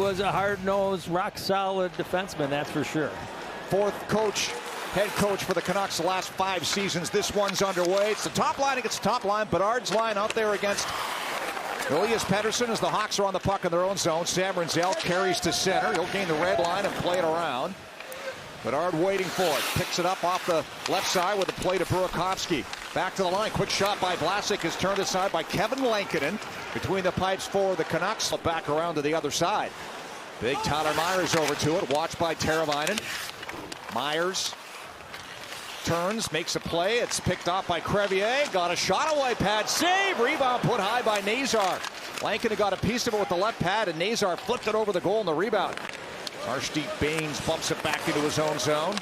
was a hard-nosed, rock-solid defenseman, that's for sure. Fourth head coach for the Canucks the last 5 seasons. This one's underway. It's the top line against the top line. Bedard's line out there against Elias Pettersson as the Hawks are on the puck in their own zone. Sam Rinzel carries to center. He'll gain the red line and play it around. Bedard waiting for it. Picks it up off the left side with a play to Burakovsky. Back to the line. Quick shot by Vlasic is turned aside by Kevin Lankinen. Between the pipes for the Canucks. Back around to the other side. Big Tyler Myers over to it. Watched by Teravainen. Myers turns, makes a play. It's picked off by Crevier. Got a shot away. Pad save. Rebound put high by Nazar. Lankinen got a piece of it with the left pad, and Nazar flipped it over the goal in the rebound. Arshdeep Baines bumps it back into his own zone.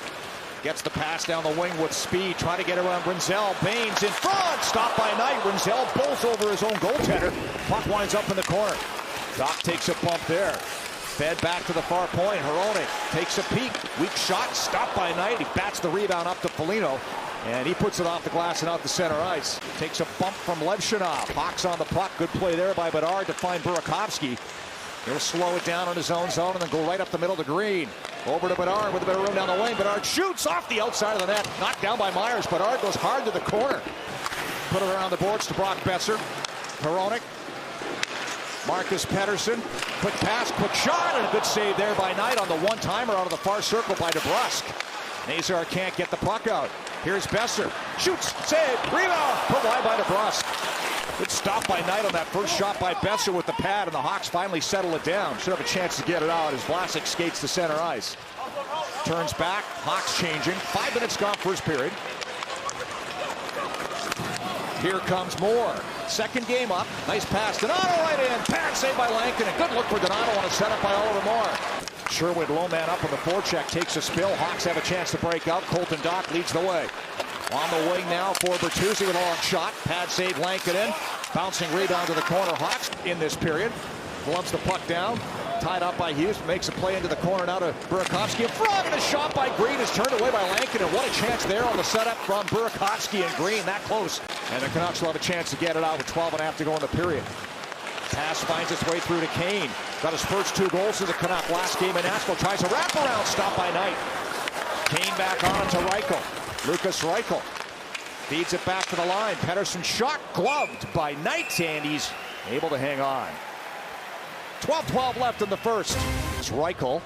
Gets the pass down the wing with speed. Trying to get around Rinzel. Baines in front. Stopped by Knight. Rinzel bolts over his own goaltender. Puck winds up in the corner. Doc takes a bump there. Fed back to the far point. Hronek takes a peek. Weak shot. Stopped by Knight. He bats the rebound up to Foligno. And he puts it off the glass and out to center ice. Takes a bump from Levshinov. Hawks on the puck. Good play there by Bedard to find Burakovsky. He'll slow it down on his own zone and then go right up the middle to Green. Over to Bedard with a bit of room down the lane. Bedard shoots off the outside of the net. Knocked down by Myers. Bedard goes hard to the corner. Put it around the boards to Brock Besser. Hronek. Marcus Pettersson. Quick pass, quick shot, and a good save there by Knight on the one-timer out of the far circle by DeBrusk. Nazar can't get the puck out. Here's Besser. Shoots, save, rebound, put wide by DeBrusk. Good stop by Knight on that first shot by Besser with the pad, and the Hawks finally settle it down. Should have a chance to get it out as Vlasic skates to center ice. Turns back, Hawks changing. 5 minutes gone first period. Here comes Moore. Second game up. Nice pass. Donato right in. Pad saved by Lankinen. Good look for Donato on a setup by Oliver Moore. Sherwood low man up on the forecheck. Takes a spill. Hawks have a chance to break out. Colton Dock leads the way. On the wing now for Bertuzzi with a long shot. Pad save Lankinen. Bouncing rebound to the corner. Hawks in this period. Gloves the puck down. Tied up by Hughes. Makes a play into the corner now to Burakovsky. In front, and a shot by Green is turned away by Lankinen. What a chance there on the setup from Burakovsky and Green. That close. And the Canucks will have a chance to get it out with 12.5 to go in the period. Pass finds its way through to Kane. Got his first 2 goals to the Canucks last game in Nashville. Tries a wraparound. Stop by Knight. Kane back on to Reichel. Lucas Reichel feeds it back to the line. Pettersson shot gloved by Knight, and he's able to hang on. 12-12 left in the first. It's Reichel.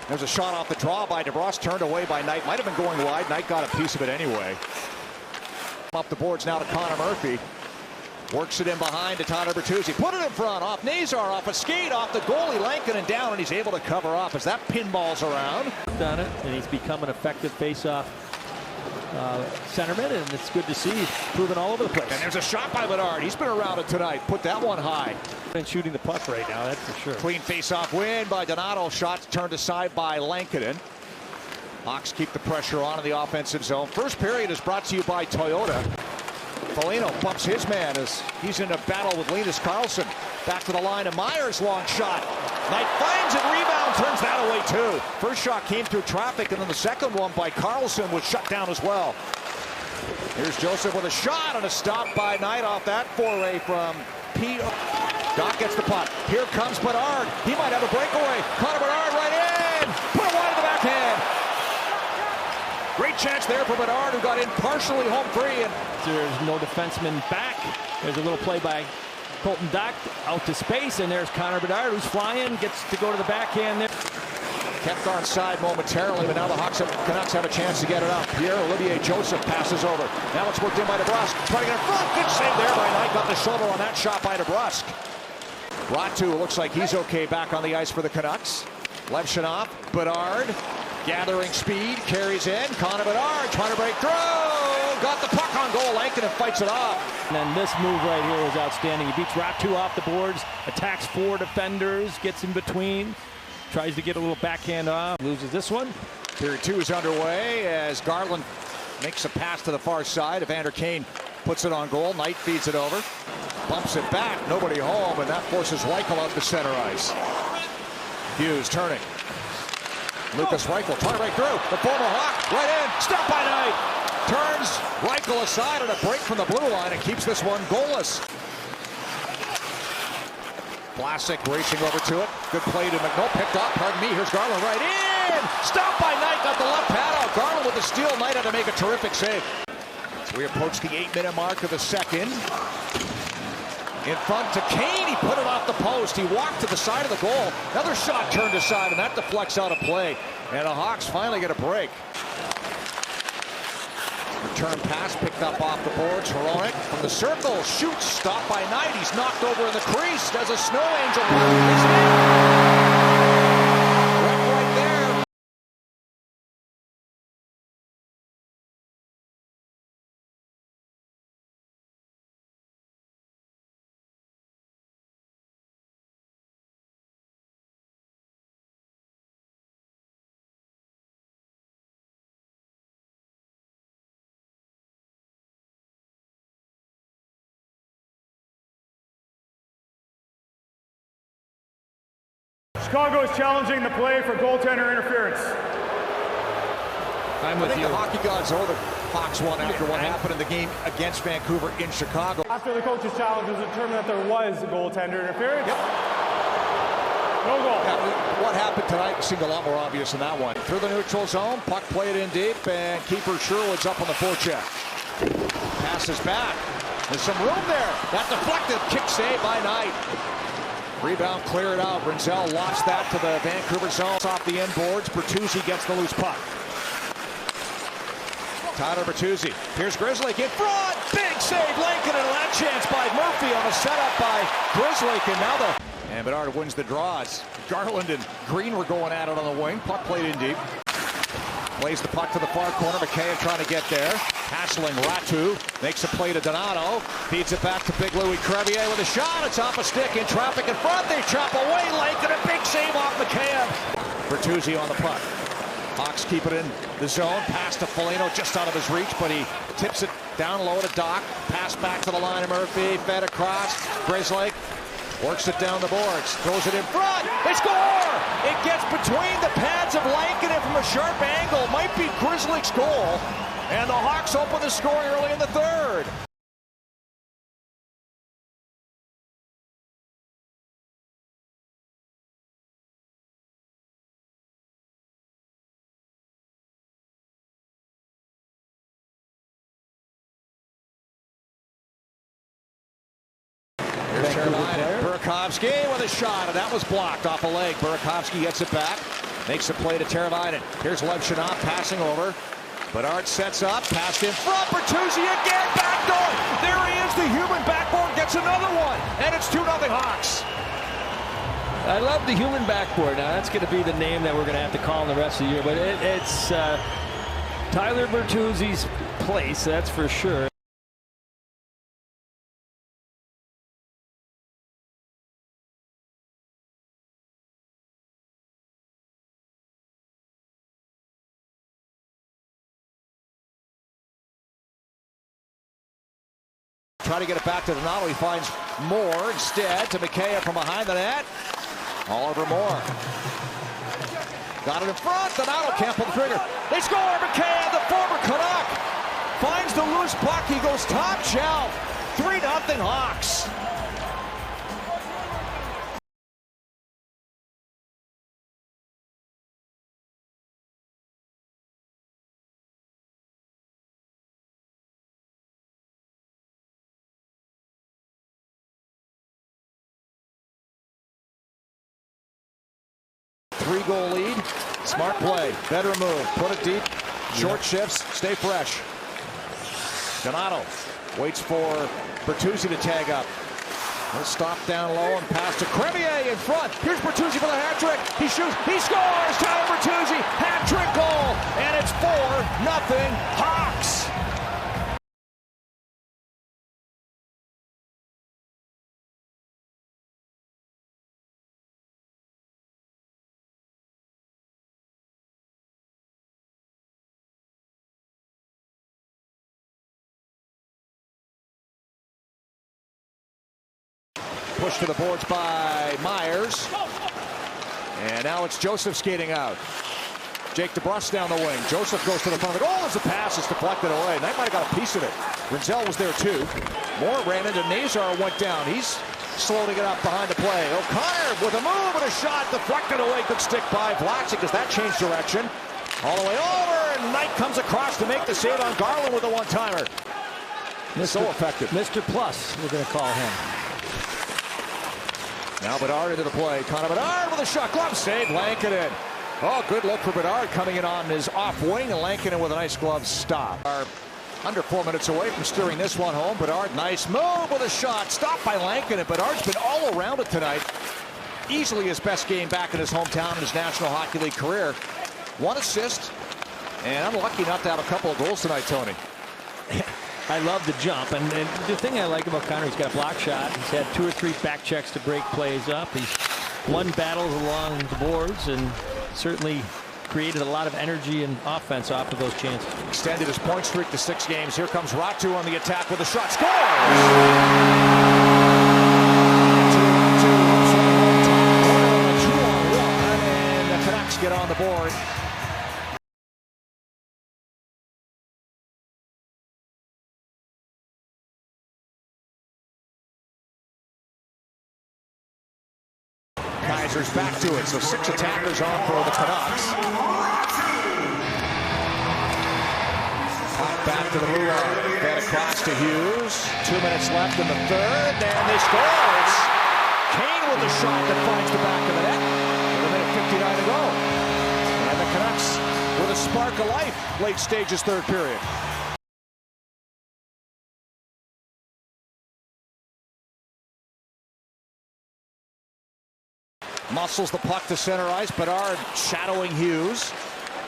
There's a shot off the draw by DeBrusk, turned away by Knight. Might have been going wide. Knight got a piece of it anyway. Up the boards now to Connor Murphy. Works it in behind to Tyler Bertuzzi. Put it in front, off Nazar, off a skate, off the goalie, Lankinen down, and he's able to cover off as that pinballs around. Done it, and he's become an effective face-off centerman, and it's good to see. He's proven all over the place. And there's a shot by Bedard. He's been around it tonight. Put that one high. And shooting the puck right now, that's for sure. Clean face-off win by Donato. Shots turned aside by Lankinen. Hawks keep the pressure on in the offensive zone. First period is brought to you by Toyota. Foligno bumps his man as he's in a battle with Linus Karlsson. Back to the line, and Myers long shot. Knight finds it, rebound, turns that away too. First shot came through traffic, and then the second one by Karlsson was shut down as well. Here's Joseph with a shot and a stop by Knight off that foray from Pete. Doc gets the puck. Here comes Bedard. He might have a breakaway. Connor Bedard right in. Put it wide in the backhand. Great chance there for Bedard, who got in partially home free. And there's no defenseman back. There's a little play by Colton Dock out to space, and there's Connor Bedard, who's flying, gets to go to the backhand there. Kept on side momentarily, but now the Canucks have a chance to get it up. Pierre-Olivier Joseph passes over. Now it's worked in by DeBrusk. Trying to get in front. Good save there by Knight. Got the shoulder on that shot by DeBrusk. Ratu looks like he's okay back on the ice for the Canucks. Levshinov, Bedard, gathering speed, carries in. Connor Bedard trying to break through. Got the puck on goal. Lankinen fights it off. And then this move right here was outstanding. He beats Ratu off the boards, attacks 4 defenders, gets in between. Tries to get a little backhand off, loses this one. Period 2 is underway as Garland makes a pass to the far side. Evander Kane puts it on goal. Knight feeds it over. Bumps it back. Nobody home, and that forces Reichel out to center ice. Hughes turning. Lucas Reichel trying to break through. The former Hawk right in. Stop by Knight. Turns Reichel aside on a break from the blue line and keeps this one goalless. Vlasic racing over to it. Good play to McNo. Picked up. Pardon me. Here's Garland right in. Stopped by Knight. Got the left pad out. Garland with the steal. Knight had to make a terrific save. So we approach the 8-minute mark of the second. In front to Kane. He put it off the post. He walked to the side of the goal. Another shot turned aside, and that deflects out of play. And the Hawks finally get a break. Return pass picked up off the boards. Hronek from the circle shoots, stopped by Knight. He's knocked over in the crease. Does a snow angel. It's in. Right there. Chicago is challenging the play for goaltender interference. I think the hockey gods owe the Hawks one after what happened in the game against Vancouver in Chicago. After the coach's challenge was determined that there was goaltender interference. Yep. No goal. Yeah, what happened tonight seemed a lot more obvious than that one. Through the neutral zone, puck played in deep, and keeper Sherwood's up on the forecheck. Passes back. There's some room there. That deflected kick save by Knight. Rebound cleared out. Rinzel lost that to the Vancouver zone. Off the inboards. Bertuzzi gets the loose puck. Tyler Bertuzzi. Here's Grizzly in front. Big save. Lincoln and that chance by Murphy on a setup by Grizzly. And now and Bedard wins the draws. Garland and Green were going at it on the wing. Puck played in deep. Plays the puck to the far corner. McKay trying to get there. Hassling Ratu. Makes a play to Donato. Feeds it back to Big Louis Crevier with a shot. It's off a stick. In traffic in front. They chop away. Lincoln a big save off McKay. Bertuzzi on the puck. Hawks keep it in the zone. Pass to Foligno just out of his reach, but he tips it down low to Doc. Pass back to the line of Murphy. Fed across. Grizzly works it down the boards. Throws it in front. They score! It gets between the pads of Lincoln and from a sharp angle. Might be Grizzly's goal. And the Hawks open the scoring early in the third. Here's Teravainen. Burakovsky with a shot, and that was blocked off a leg. Burakovsky gets it back. Makes a play to Teravainen. Here's Lev Shannon passing over. Bedard sets up, passed in front, Bertuzzi again, backdoor! There he is, the human backboard gets another one, and it's 2-0 Hawks. I love the human backboard. Now that's going to be the name that we're going to have to call in the rest of the year, but it's Tyler Bertuzzi's place, that's for sure. Try to get it back to Donato. He finds Moore instead to McKay from behind the net. Oliver Moore. Got it in front. Donato can't pull the trigger. They score. McKay, the former Canuck, finds the loose puck. He goes top shelf. 3-0 Hawks. Three-goal lead. Smart play. Better move. Put it deep. Short shifts. Stay fresh. Donato waits for Bertuzzi to tag up. He'll stop down low and pass to Crevier in front. Here's Bertuzzi for the hat trick. He shoots. He scores. Tyler Bertuzzi. Hat trick goal. And it's 4-0 Hawks. Pushed to the boards by Myers. And now it's Joseph skating out. Jake DeBrusk down the wing. Joseph goes to the front of the goal as the pass is deflected away. Knight might have got a piece of it. Rinzel was there too. Moore ran into Nazar, went down. He's slow to get up behind the play. O'Connor with a move and a shot deflected away. Good stick by Vlasic as that changed direction. All the way over, and Knight comes across to make the save on Garland with a one-timer. So effective. Mr. Plus, we're going to call him. Now Bedard into the play. Connor Bedard with a shot. Glove save. Lankinen. Oh, good look for Bedard coming in on his off wing, and Lankinen with a nice glove stop. Under 4 minutes away from steering this one home. Bedard, nice move with a shot. Stopped by Lankinen. Bedard's been all around it tonight. Easily his best game back in his hometown in his National Hockey League career. 1 assist, and I'm lucky not to have a couple of goals tonight, Tony. I love the jump, and the thing I like about Connor, he's got a block shot. He's had 2 or 3 back checks to break plays up. He's won battles along the boards and certainly created a lot of energy and offense off of those chances. Extended his point streak to 6 games. Here comes Ratu on the attack with a shot. Scores! Get on the board. Kaiser's back to it, so 6 attackers on for the Canucks. Back to the blue line. Fed across to Hughes. 2 minutes left in the third, and they score. It's Kane with the shot that finds the back of the net. With a minute 59 to go. And the Canucks with a spark of life late stages third period. Muscles the puck to center ice. Bedard shadowing Hughes.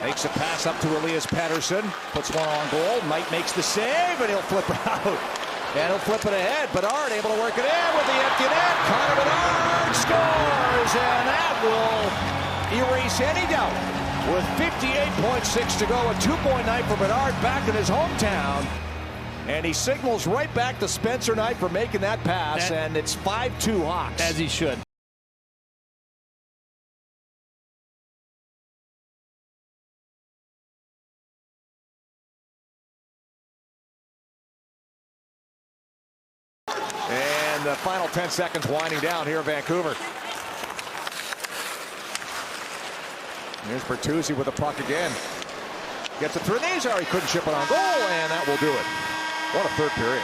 Makes a pass up to Elias Pettersson. Puts one on goal. Knight makes the save, and he'll flip it out. And he'll flip it ahead. Bedard able to work it in with the empty net. Connor Bedard scores, and that will erase any doubt. With 58.6 to go, a 2-point night for Bedard back in his hometown. And he signals right back to Spencer Knight for making that pass, and it's 5-2 Hawks. As he should. And the final 10 seconds winding down here in Vancouver. Here's Bertuzzi with the puck again. Gets it through Nazar. He couldn't chip it on goal, and that will do it. What a third period.